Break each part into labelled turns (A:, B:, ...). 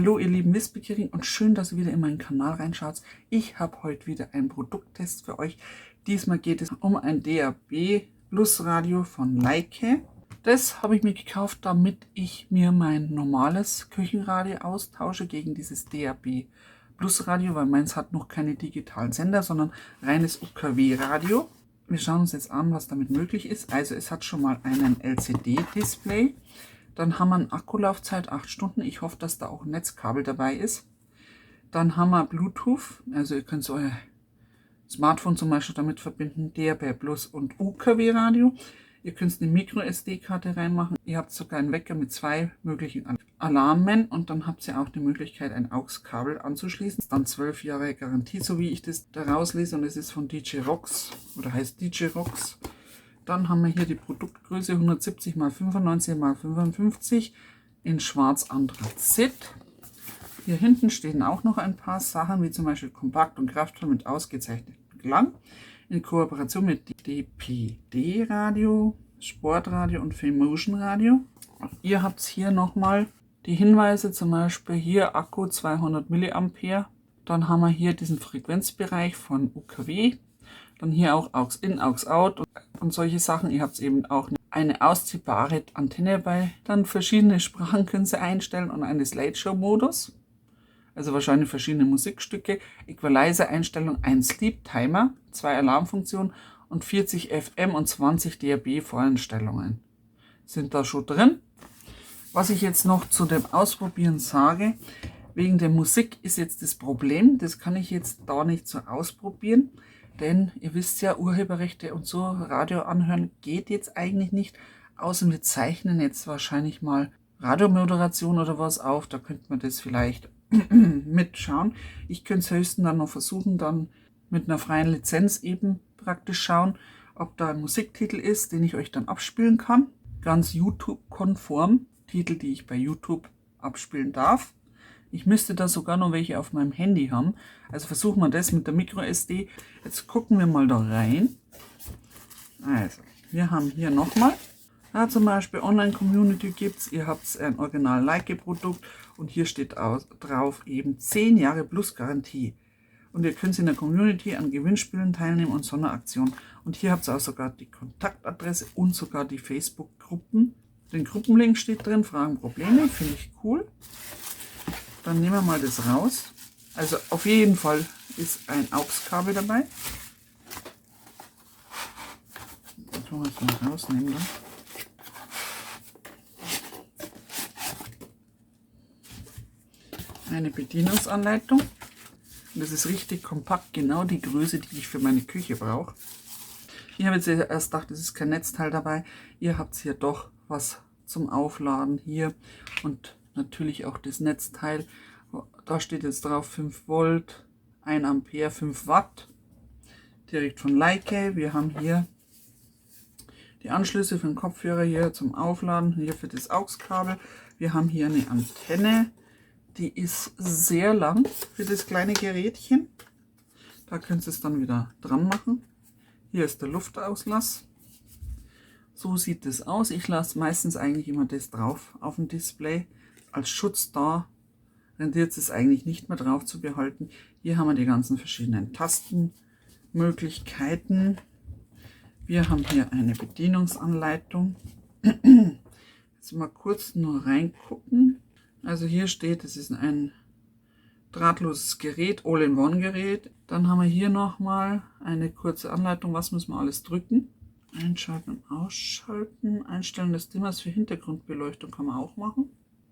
A: Hallo ihr lieben Wissbegierigen und schön, dass ihr wieder in meinen Kanal reinschaut. Ich habe heute wieder einen Produkttest für euch. Diesmal geht es um ein DAB Plus Radio von Leica. Das habe ich mir gekauft, damit ich mir mein normales Küchenradio austausche gegen dieses DAB Plus Radio, weil meins hat noch keine digitalen Sender, sondern reines UKW Radio. Wir schauen uns jetzt an, was damit möglich ist. Also es hat schon mal einen LCD-Display. Dann haben wir eine Akkulaufzeit 8 Stunden. Ich hoffe, dass da auch ein Netzkabel dabei ist. Dann haben wir Bluetooth. Also ihr könnt euer Smartphone zum Beispiel damit verbinden. DAB Plus und UKW-Radio. Ihr könnt eine Micro-SD-Karte reinmachen. Ihr habt sogar einen Wecker mit 2 möglichen Alarmen. Und dann habt ihr auch die Möglichkeit, ein AUX-Kabel anzuschließen. Dann 12 Jahre Garantie, so wie ich das da rauslese. Und es ist von DJ Rox oder heißt DJ Rox. Dann haben wir hier die Produktgröße 170 x 95 x 55 in schwarz Anthrazit. Hier hinten stehen auch noch ein paar Sachen, wie zum Beispiel kompakt und kraftvoll mit ausgezeichnetem Klang. In Kooperation mit DPD Radio, Sportradio und Filmotion Radio. Ihr habt hier nochmal die Hinweise, zum Beispiel hier Akku 200 mA. Dann haben wir hier diesen Frequenzbereich von UKW. Dann hier auch AUX in, AUX out und solche Sachen. Ihr habt eben auch eine ausziehbare Antenne bei. Dann verschiedene Sprachen können Sie einstellen und einen Slideshow-Modus. Also wahrscheinlich verschiedene Musikstücke. Equalizer-Einstellung, ein Sleep-Timer, 2 Alarmfunktionen und 40 FM und 20 DAB-Voreinstellungen sind da schon drin. Was ich jetzt noch zu dem Ausprobieren sage, wegen der Musik ist jetzt das Problem. Das kann ich jetzt da nicht so ausprobieren. Denn ihr wisst ja, Urheberrechte und so, Radio anhören geht jetzt eigentlich nicht. Außer wir zeichnen jetzt wahrscheinlich mal Radiomoderation oder was auf. Da könnte man das vielleicht mitschauen. Ich könnte es höchstens dann noch versuchen, dann mit einer freien Lizenz eben praktisch schauen, ob da ein Musiktitel ist, den ich euch dann abspielen kann. Ganz YouTube-konform. Titel, die ich bei YouTube abspielen darf. Ich müsste da sogar noch welche auf meinem Handy haben. Also versuchen wir das mit der MicroSD. Jetzt gucken wir mal da rein. Also, wir haben hier nochmal. Ja, zum Beispiel Online-Community gibt es. Ihr habt ein original Leica-Produkt und hier steht drauf eben 10 Jahre plus Garantie. Und ihr könnt in der Community an Gewinnspielen teilnehmen und Sonderaktionen. Und hier habt ihr auch sogar die Kontaktadresse und sogar die Facebook-Gruppen. Den Gruppenlink steht drin, Fragen, Probleme, finde ich cool. Dann nehmen wir mal das raus. Also auf jeden Fall ist ein AUX-Kabel dabei. Das wollen wir jetzt mal rausnehmen dann. Eine Bedienungsanleitung. Und das ist richtig kompakt, genau die Größe, die ich für meine Küche brauche. Ich habe jetzt erst gedacht, es ist kein Netzteil dabei. Ihr habt hier doch was zum Aufladen hier und natürlich auch das Netzteil. Da steht jetzt drauf 5 Volt, 1 Ampere, 5 Watt. Direkt von Leica. Wir haben hier die Anschlüsse für den Kopfhörer hier zum Aufladen, hier für das AUX-Kabel. Wir haben hier eine Antenne, die ist sehr lang für das kleine Gerätchen. Da könnt ihr es dann wieder dran machen. Hier ist der Luftauslass. So sieht es aus. Ich lasse meistens eigentlich immer das drauf auf dem Display. Als Schutz da rendiert es eigentlich nicht mehr drauf zu behalten. Hier haben wir die ganzen verschiedenen Tastenmöglichkeiten. Wir haben hier eine Bedienungsanleitung. Jetzt mal kurz nur reingucken. Also hier steht, es ist ein drahtloses Gerät, All-in-One-Gerät. Dann haben wir hier nochmal eine kurze Anleitung, was müssen wir alles drücken. Einschalten und ausschalten. Einstellen des Dimmers für Hintergrundbeleuchtung kann man auch machen.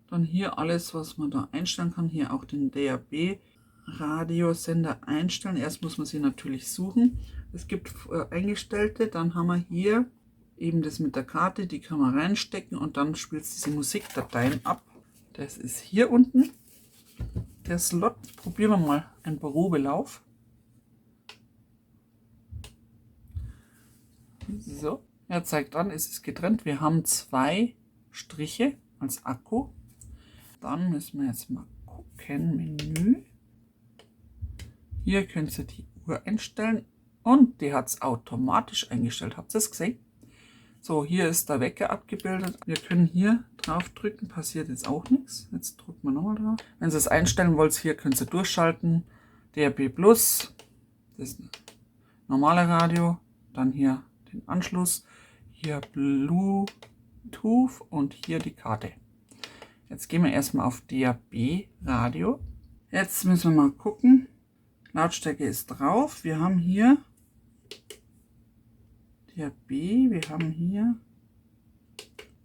A: Dann hier alles, was man da einstellen kann. Hier auch den DAB-Radiosender einstellen. Erst muss man sie natürlich suchen. Es gibt eingestellte. Dann haben wir hier eben das mit der Karte. Die kann man reinstecken und dann spielt es diese Musikdateien ab. Das ist hier unten der Slot. Probieren wir mal einen Probelauf. So, er zeigt an, es ist getrennt. Wir haben 2 Striche als Akku. Dann müssen wir jetzt mal gucken, Menü. Hier könnt ihr die Uhr einstellen und die hat es automatisch eingestellt. Habt ihr es gesehen? So, hier ist der Wecker abgebildet. Wir können hier drauf drücken, passiert jetzt auch nichts. Jetzt drücken wir nochmal drauf. Wenn Sie es einstellen wollt, hier können Sie durchschalten. DAB Plus, das normale Radio, dann hier den Anschluss, hier Bluetooth und hier die Karte. Jetzt gehen wir erstmal auf DAB Radio. Jetzt müssen wir mal gucken. Lautstärke ist drauf. Wir haben hier DAB, wir haben hier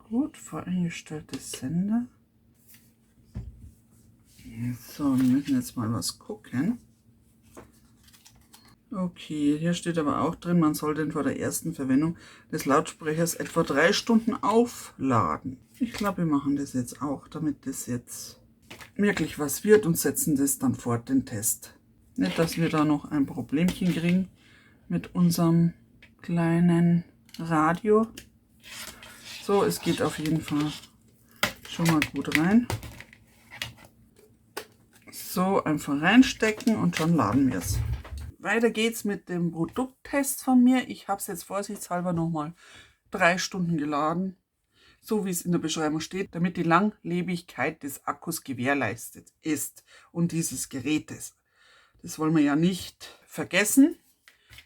A: gut voreingestellte Sender. So, wir müssen jetzt mal was gucken. Okay, hier steht aber auch drin, man soll den vor der ersten Verwendung des Lautsprechers etwa 3 Stunden aufladen. Ich glaube, wir machen das jetzt auch, damit das jetzt wirklich was wird und setzen das dann fort, den Test. Nicht, dass wir da noch ein Problemchen kriegen mit unserem kleinen Radio. So, es geht auf jeden Fall schon mal gut rein. So, einfach reinstecken und schon laden wir es. Weiter geht's mit dem Produkttest von mir. Ich habe es jetzt vorsichtshalber nochmal 3 Stunden geladen, so wie es in der Beschreibung steht, damit die Langlebigkeit des Akkus gewährleistet ist und dieses Gerätes. Das wollen wir ja nicht vergessen.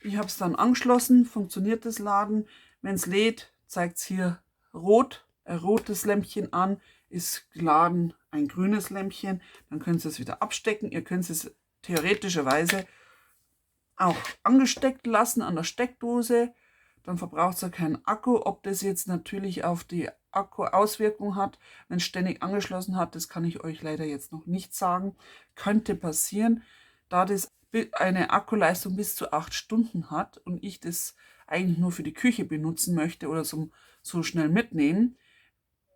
A: Ich habe es dann angeschlossen, funktioniert das Laden. Wenn es lädt, zeigt es hier rot, ein rotes Lämpchen an, ist geladen ein grünes Lämpchen. Dann können Sie es wieder abstecken. Ihr könnt es theoretischerweise auch angesteckt lassen an der Steckdose. Dann verbraucht es ja keinen Akku. Ob das jetzt natürlich auf die Akku Auswirkung hat, wenn es ständig angeschlossen hat, das kann ich euch leider jetzt noch nicht sagen. Könnte passieren, da das eine Akkuleistung bis zu 8 Stunden hat und ich das eigentlich nur für die Küche benutzen möchte oder so schnell mitnehmen,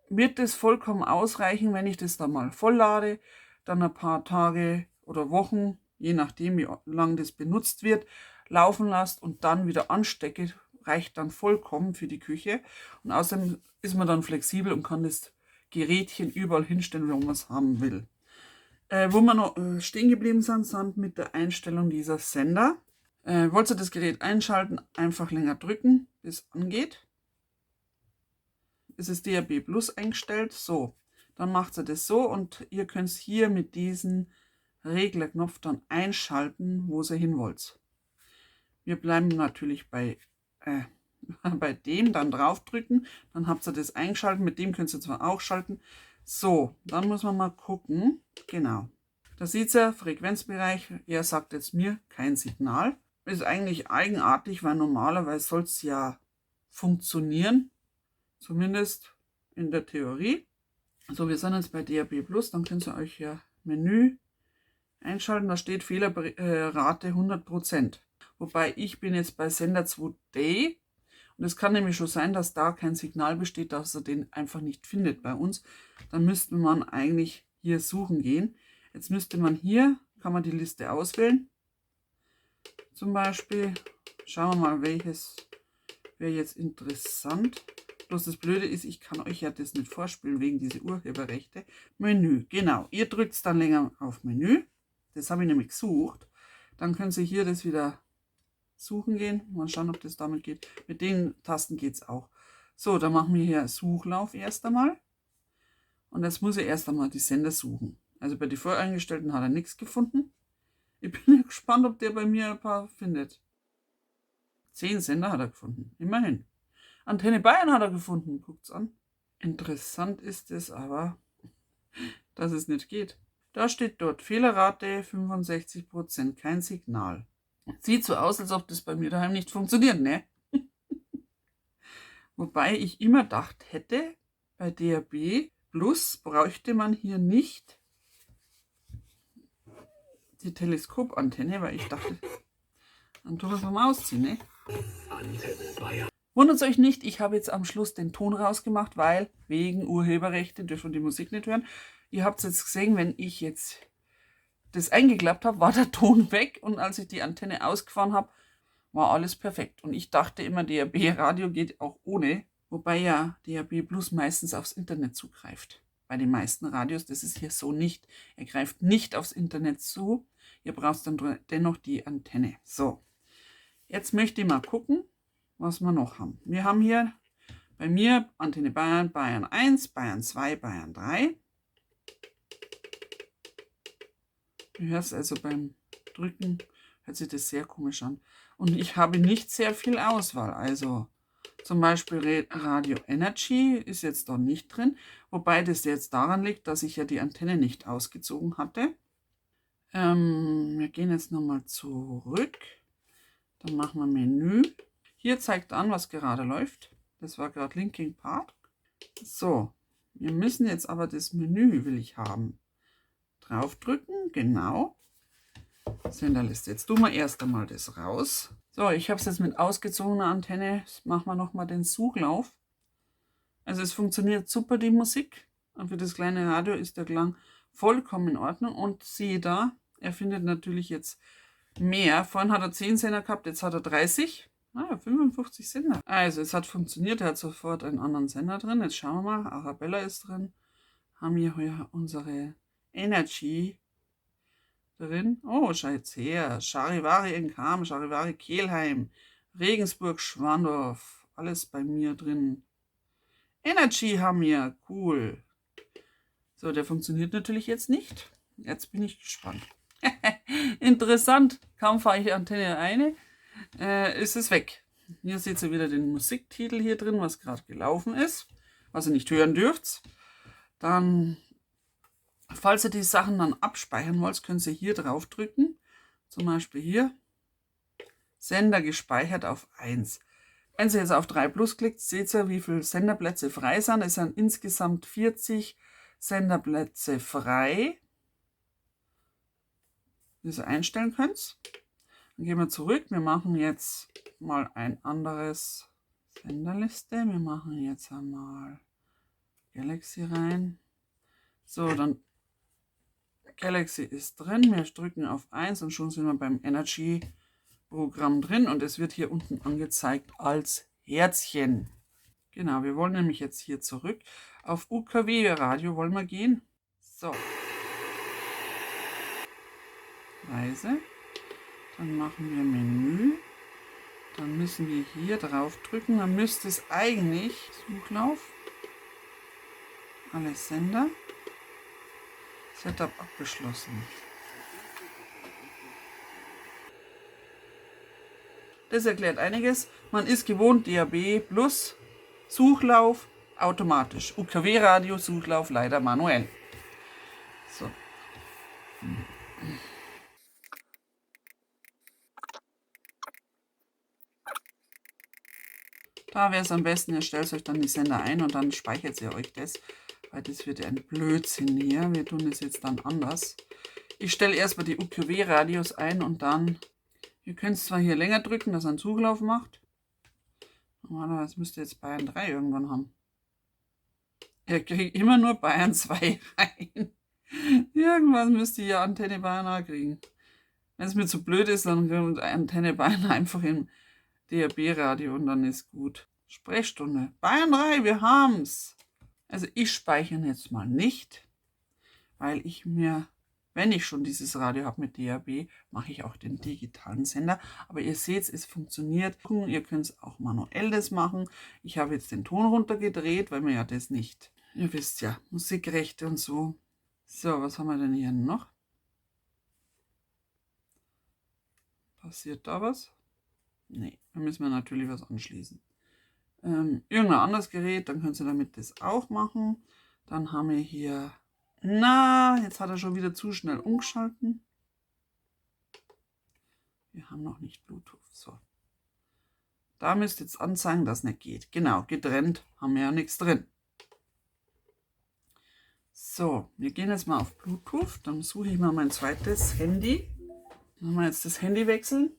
A: wird es vollkommen ausreichen, wenn ich das dann mal voll lade, dann ein paar Tage oder Wochen, je nachdem wie lange das benutzt wird, laufen lasst und dann wieder anstecke, reicht dann vollkommen für die Küche. Und außerdem ist man dann flexibel und kann das Gerätchen überall hinstellen, wo man es haben will. Wo wir noch stehen geblieben sind mit der Einstellung dieser Sender. Wollt ihr das Gerät einschalten, einfach länger drücken, bis es angeht. Es ist DAB Plus eingestellt. So, dann macht ihr das so und ihr könnt es hier mit diesem Reglerknopf dann einschalten, wo ihr hin wollt. Wir bleiben natürlich bei dem, dann draufdrücken, dann habt ihr das eingeschaltet, mit dem könnt ihr zwar auch schalten. So, dann muss man mal gucken, genau. Da sieht ihr, Frequenzbereich, er sagt jetzt mir kein Signal. Ist eigentlich eigenartig, weil normalerweise soll es ja funktionieren, zumindest in der Theorie. So, wir sind jetzt bei DAB Plus, dann könnt ihr euch hier Menü einschalten, da steht Fehlerrate 100%. Wobei ich bin jetzt bei Sender 2D und es kann nämlich schon sein, dass da kein Signal besteht, dass er den einfach nicht findet bei uns. Dann müsste man eigentlich hier suchen gehen. Jetzt müsste man hier, kann man die Liste auswählen. Zum Beispiel, schauen wir mal, welches wäre jetzt interessant. Bloß das Blöde ist, ich kann euch ja das nicht vorspielen wegen dieser Urheberrechte. Menü, genau. Ihr drückt dann länger auf Menü. Das habe ich nämlich gesucht. Dann können Sie hier das wieder suchen gehen. Mal schauen, ob das damit geht. Mit den Tasten geht es auch. So, dann machen wir hier Suchlauf erst einmal. Und jetzt muss er erst einmal die Sender suchen. Also bei den voreingestellten hat er nichts gefunden. Ich bin gespannt, ob der bei mir ein paar findet. 10 Sender hat er gefunden. Immerhin. Antenne Bayern hat er gefunden. Guckt's an. Interessant ist es aber, dass es nicht geht. Da steht dort Fehlerrate 65%, kein Signal. Sieht so aus, als ob das bei mir daheim nicht funktioniert, ne? Wobei ich immer gedacht hätte, bei DAB Plus bräuchte man hier nicht die Teleskopantenne, weil ich dachte, dann tun wir es mal ausziehen, ne? Wundert euch nicht, ich habe jetzt am Schluss den Ton rausgemacht, weil wegen Urheberrechte dürfen die Musik nicht hören. Ihr habt es jetzt gesehen, wenn ich jetzt das eingeklappt habe, war der Ton weg und als ich die Antenne ausgefahren habe, war alles perfekt. Und ich dachte immer, DAB-Radio geht auch ohne, wobei ja DAB Plus meistens aufs Internet zugreift. Bei den meisten Radios, das ist hier so nicht. Er greift nicht aufs Internet zu. Ihr braucht dann dennoch die Antenne. So, jetzt möchte ich mal gucken, was wir noch haben. Wir haben hier Bei mir Antenne Bayern, Bayern 1, Bayern 2, Bayern 3. Du hörst also beim Drücken, hört sich das sehr komisch an. Und ich habe nicht sehr viel Auswahl. Also zum Beispiel Radio Energy ist jetzt da nicht drin. Wobei das jetzt daran liegt, dass ich ja die Antenne nicht ausgezogen hatte. Wir gehen jetzt nochmal zurück. Dann machen wir Menü. Hier zeigt an, was gerade läuft. Das war gerade Linkin Park. So, wir müssen jetzt aber das Menü, will ich haben. Draufdrücken, genau. Senderliste. Jetzt tun wir erst einmal das raus. So, ich habe es jetzt mit ausgezogener Antenne. Jetzt machen wir nochmal den Suchlauf. Also es funktioniert super, die Musik. Und für das kleine Radio ist der Klang vollkommen in Ordnung. Und siehe da, er findet natürlich jetzt mehr. Vorhin hat er 10 Sender gehabt, jetzt hat er 30. 55 Sender. Also es hat funktioniert, er hat sofort einen anderen Sender drin. Jetzt schauen wir mal, Arabella ist drin. Haben wir hier unsere Energy drin. Oh, schau jetzt her. Charivari in Kam, Charivari Kelheim, Regensburg Schwandorf. Alles bei mir drin. Energy haben wir. Cool. So, der funktioniert natürlich jetzt nicht. Jetzt bin ich gespannt. Interessant. Kaum fahre ich die Antenne ein, ist es weg. Hier seht ihr wieder den Musiktitel hier drin, was gerade gelaufen ist. Was ihr nicht hören dürft. Dann, falls ihr die Sachen dann abspeichern wollt, könnt ihr hier drauf drücken. Zum Beispiel hier. Sender gespeichert auf 1. Wenn ihr jetzt auf 3 Plus klickt, seht ihr, wie viele Senderplätze frei sind. Es sind insgesamt 40 Senderplätze frei, die ihr einstellen könnt. Dann gehen wir zurück. Wir machen jetzt mal ein anderes Senderliste. Wir machen jetzt einmal Galaxy rein. So, dann Galaxy ist drin. Wir drücken auf 1 und schon sind wir beim Energy-Programm drin. Und es wird hier unten angezeigt als Herzchen. Genau, wir wollen nämlich jetzt hier zurück. Auf UKW-Radio wollen wir gehen. So. Leise. Dann machen wir Menü. Dann müssen wir hier drauf drücken. Dann müsste es eigentlich Suchlauf. Alle Sender. Setup abgeschlossen. Das erklärt einiges. Man ist gewohnt, DAB Plus, Suchlauf automatisch. UKW-Radio, Suchlauf leider manuell. So. Da wäre es am besten, ihr stellt euch dann die Sender ein und dann speichert ihr euch das, weil das wird ein Blödsinn hier. Wir tun das jetzt dann anders. Ich stelle erstmal die UKW-Radios ein und dann, ihr könnt zwar hier länger drücken, dass er einen Zuglauf macht. Normalerweise müsst ihr jetzt Bayern 3 irgendwann haben. Ihr kriegt immer nur Bayern 2 rein. Irgendwas müsst ihr ja Antenne Bayern A kriegen. Wenn es mir zu blöd ist, dann kommt Antenne Bayern einfach im DAB-Radio und dann ist gut. Sprechstunde. Bayern 3, wir haben's. Also ich speichere jetzt mal nicht, weil ich mir, wenn ich schon dieses Radio habe mit DAB, mache ich auch den digitalen Sender. Aber ihr seht, es funktioniert. Ihr könnt es auch manuell das machen. Ich habe jetzt den Ton runtergedreht, weil mir ja das nicht, ihr wisst ja, Musikrechte und so. So, was haben wir denn hier noch? Passiert da was? Nee, da müssen wir natürlich was anschließen. Irgendein anderes Gerät, dann könnt ihr damit das auch machen. Dann haben wir hier, na, jetzt hat er schon wieder zu schnell umgeschalten. Wir haben noch nicht Bluetooth, so. Da müsst ihr jetzt anzeigen, dass es nicht geht. Genau, getrennt haben wir ja nichts drin. So, wir gehen jetzt mal auf Bluetooth, dann suche ich mal mein zweites Handy. Dann haben wir jetzt das Handy wechseln,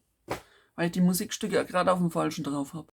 A: weil ich die Musikstücke ja gerade auf dem falschen drauf habe.